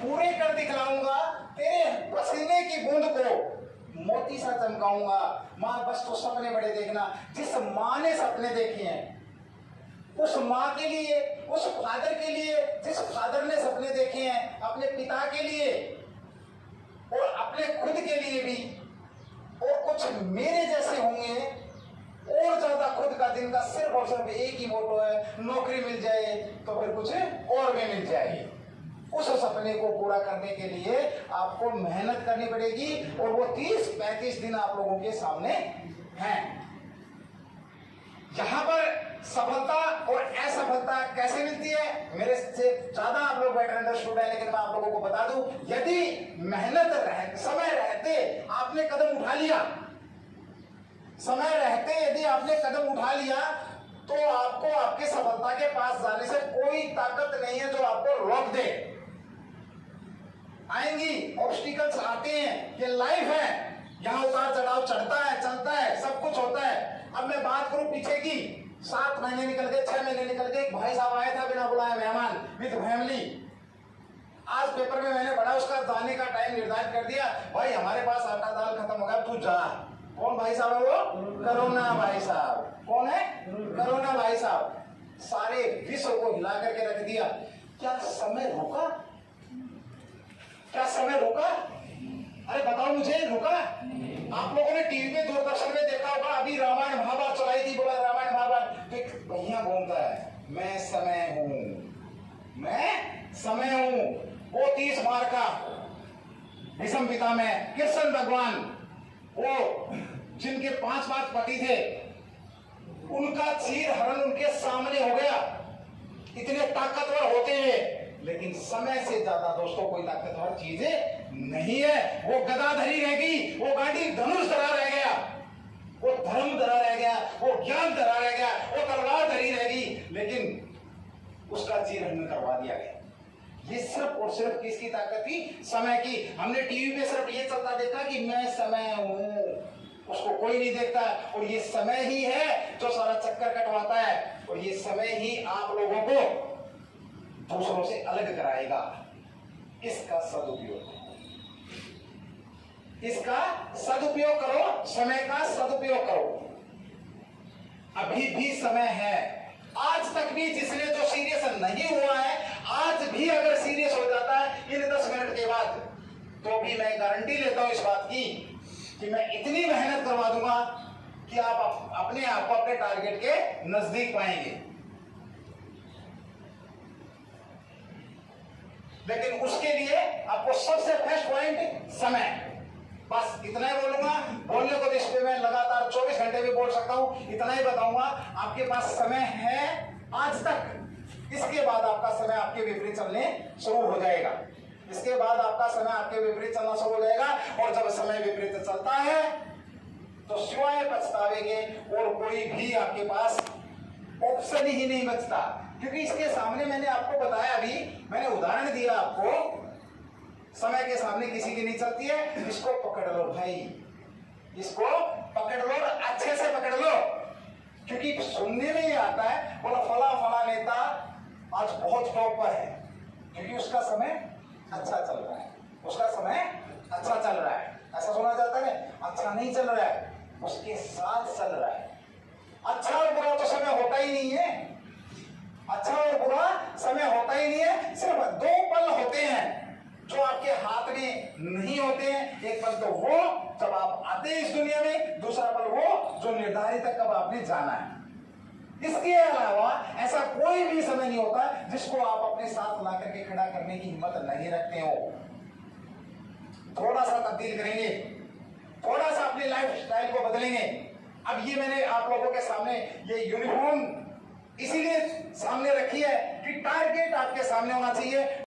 पूरे कर दिखलाऊंगा, तेरे पसीने की बूंद को मोती सा चमकाऊंगा। माँ बस तो सपने बड़े देखना। जिस माँ ने सपने देखे हैं, उस माँ के लिए, उस फादर के लिए, जिस फादर ने सपने देखे हैं अपने पिता के लिए और अपने खुद के लिए भी, और कुछ मेरे जैसे होंगे और ज्यादा। खुद का दिन का सिर्फ और सिर्फ एक ही मोटो है, नौकरी मिल जाए तो फिर कुछ और भी मिल जाए। उस सपने को पूरा करने के लिए आपको मेहनत करनी पड़ेगी, और वो 30-35 दिन आप लोगों के सामने हैं। यहां पर सफलता और असफलता कैसे मिलती है, मेरे से ज्यादा आप लोग बेटर अंडरस्टूड है, लेकिन मैं आप लोगों को बता दूं, यदि मेहनत समय रहते आपने कदम उठा लिया, समय रहते यदि आपने कदम उठा लिया, तो आपको आपके सफलता के पास जाने से कोई ताकत नहीं है जो आपको रोक दे। आएंगी, ऑब्स्टिकल्स आते हैं, ये लाइफ है, यहां उतार चढ़ाव चढ़ता है, चलता है, सब कुछ होता है। अब मैं बात करूं पीछे की, 7 महीने निकल गए, 6 महीने निकल गए, एक भाई साहब आया था बिना बुलाए, मेहमान विद फैमिली। आज पेपर में मैंने पढ़ा, उसका जाने का टाइम निर्धारित कर दिया, भाई हमारे पास आटा दाल खत्म हो गया, तू जा। कौन भाई साहब है वो? करोना भाई साहब। कौन है? करोना भाई साहब। सारे विश्व को हिला करके रख दिया। क्या समय रुका? क्या समय रुका? अरे बताओ मुझे, रुका? आप लोगों ने टीवी पे, दूरदर्शन में देखा होगा, अभी रामायण महाभारत चलाई थी, बोला रामायण महाभारत, एक भैया घूमता है, मैं समय हूं, मैं समय हूं। वो 30 मार का भीष्म पिता में कृष्ण भगवान, वो जिनके 5 पति थे, उनका चीर हरण उनके सामने हो गया, इतने ताकतवर होते हुए। लेकिन समय से ज्यादा दोस्तों कोई ताकतवर चीज नहीं है। वो गदाधरी रह गई, वो गांडी धनुष धरा रह गया, वो धर्म धरा रह गया, वो ज्ञान धरा रह गया, वो तलवार धरी रह गई, लेकिन उसका चीरहरण करवा दिया गया। ये सिर्फ और सिर्फ किसकी ताकत थी? समय की। हमने टीवी पे सिर्फ ये चलता देखा कि मैं समय हूं, उसको कोई नहीं देखता। और ये समय ही है जो सारा चक्कर कटवाता है, और ये समय ही आप लोगों को दूसरों से अलग कराएगा। इसका सदुपयोग, इसका सदुपयोग करो, समय का सदुपयोग करो। अभी भी समय है। आज तक भी जिसने जो सीरियस नहीं हुआ है, आज भी अगर सीरियस हो जाता है इन 10 मिनट के बाद, तो भी मैं गारंटी लेता हूं इस बात की कि मैं इतनी मेहनत करवा दूंगा कि आप अपने आप को अपने टारगेट के नजदीक पाएंगे। लेकिन उसके लिए आपको सबसे बेस्ट पॉइंट समय। बस इतना ही बोलूंगा। बोलने को तो इस पे मैं लगातार 24 घंटे भी बोल सकता हूं, इतना ही बताऊंगा। आपके पास समय है आज तक, इसके बाद आपका समय आपके विपरीत चलने शुरू हो जाएगा। इसके बाद आपका समय आपके विपरीत चलना शुरू हो जाएगा। और जब समय विपरीत चलता है तो सिवाय पछतावे के और कोई भी आपके पास ऑप्शन ही नहीं बचता। क्योंकि इसके सामने मैंने आपको बताया, अभी मैंने उदाहरण दिया आपको, समय के सामने किसी की नहीं चलती है। इसको पकड़ लो भाई, इसको पकड़ लो, अच्छे से पकड़ लो। क्योंकि सुनने में ही आता है, बोला फला फला नेता आज बहुत टॉप पर है, क्योंकि उसका समय अच्छा चल रहा है, उसका समय अच्छा चल रहा है। ऐसा सुना जाता है, अच्छा नहीं चल रहा है, उसके साथ चल रहा है। अच्छा और बुरा तो समय होता ही नहीं है, अच्छा और बुरा समय होता ही नहीं है। सिर्फ 2 पल होते हैं जो आपके हाथ में नहीं होते हैं। एक पल तो वो जब आप आते हैं इस दुनिया में, दूसरा पल वो जो निर्धारित है कब आपने जाना है। इसके अलावा ऐसा कोई भी समय नहीं होता जिसको आप अपने साथ ला करके खड़ा करने की हिम्मत नहीं रखते हो। थोड़ा सा तब्दील करेंगे, थोड़ा सा अपनी लाइफ स्टाइल को बदलेंगे। अब ये मैंने आप लोगों के सामने ये यूनिफॉर्म इसीलिए सामने रखी है कि टारगेट आपके सामने होना चाहिए।